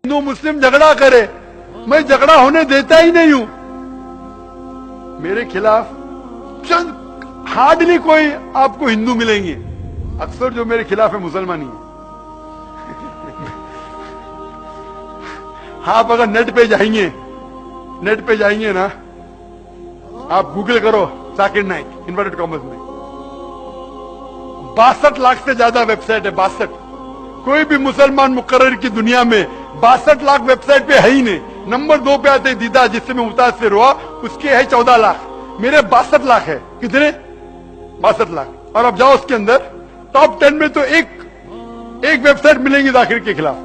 हिंदू मुस्लिम झगड़ा करे, मैं झगड़ा होने देता ही नहीं हूं। मेरे खिलाफ चंद हार्डली कोई आपको हिंदू मिलेंगे, अक्सर जो मेरे खिलाफ है मुसलमान ही है। आप अगर नेट पे जाएंगे ना, आप गूगल करो जाकिर नाइक इन्वर्टेड कॉमर्स में, 62 लाख से ज्यादा वेबसाइट है। 62, कोई भी मुसलमान मुकर्रर की दुनिया में 62 लाख वेबसाइट पे है ही नहीं। नंबर 2 पे आते दीदा, जिससे मैं मुतासिर हुआ, उसके है 14 लाख, मेरे 62 लाख है। कितने? 62 लाख। और अब जाओ उसके अंदर टॉप 10 में तो एक वेबसाइट मिलेंगी जाकिर के खिलाफ।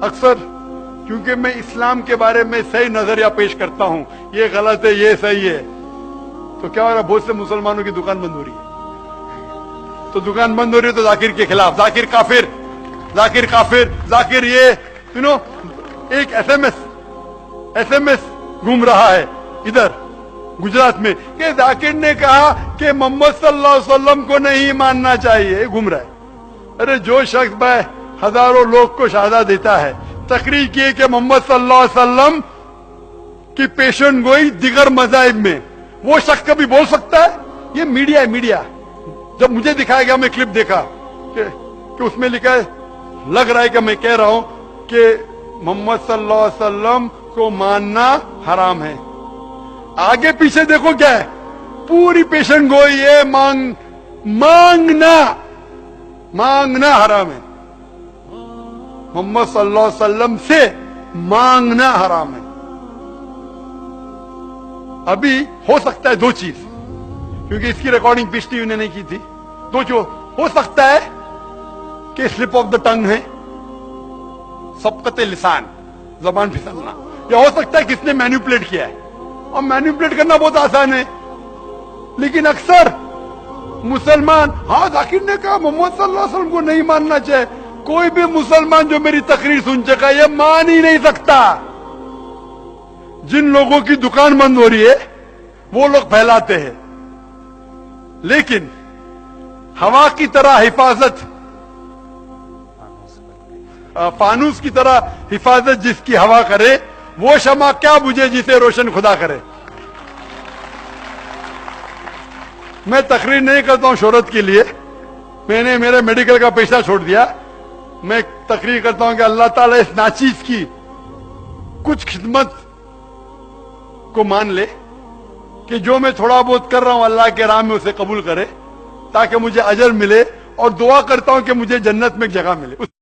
अक्सर क्योंकि मैं इस्लाम के बारे में सही नजरिया पेश करता हूं, ये गलत है, ये सही है, तो क्या हो रहा है, बहुत से मुसलमानों की दुकान बंद हो रही है। तो दुकान बंद हो रही है तो जाकिर के खिलाफ, जाकिर काफिर, जाकिर काफिर, जाकिर ये एक एसएमएस घूम रहा है इधर गुजरात में कि जाकिर ने कहा कि मोहम्मद सल्लल्लाहु अलैहि वसल्लम को नहीं मानना चाहिए, घूम रहा है। अरे जो शख्स भाई हजारों लोग को शहादत देता है, तकरीर किए कि मोहम्मद सल्लल्लाहु अलैहि वसल्लम की पेशन गोई दिगर मज़ाहिब में, वो शख्स कभी बोल सकता है? ये मीडिया है, मीडिया। जब मुझे दिखाया गया, मैं क्लिप देखा कि उसमें लिखा है, लग रहा है कि मैं कह रहा हूं कि मोहम्मद सल्लल्लाहु अलैहि वसल्लम को मानना हराम है। आगे पीछे देखो क्या है, पूरी पेशन गोई है, मांगना हराम है। मोहम्मद सल्लल्लाहु अलैहि वसल्लम से मांगना हराम है। अभी हो सकता है 2 चीज, क्योंकि इसकी रिकॉर्डिंग पीस टीवी ने नहीं की थी। 2 जो हो सकता है कि स्लिप ऑफ द टंग है, सबकते लिसान, जबान फिसलना, या हो सकता है किसने मैनिपुलेट किया है। और मैनिपुलेट करना बहुत आसान है, लेकिन अक्सर मुसलमान, हाँ जाकिर ने कहा मोहम्मद सल्लल्लाहु अलैहि वसल्लम को नहीं मानना चाहिए। कोई भी मुसलमान जो मेरी तकरीर सुन चुका है, ये मान ही नहीं सकता। जिन लोगों की दुकान बंद हो रही है वो लोग फैलाते हैं, लेकिन हवा की तरह हिफाजत, फानूस की तरह हिफाजत जिसकी हवा करे, वो शमा क्या बुझे जिसे रोशन खुदा करे। मैं तकरीर नहीं करता हूं शोहरत के लिए, मैंने मेरे मेडिकल का पेशा छोड़ दिया। मैं तकरीर करता हूं कि अल्लाह ताला इस नाचीज की कुछ खिदमत को मान ले, कि जो मैं थोड़ा बहुत कर रहा हूं अल्लाह के राह में उसे कबूल करे, ताकि मुझे अजर मिले, और दुआ करता हूं कि मुझे जन्नत में एक जगह मिले।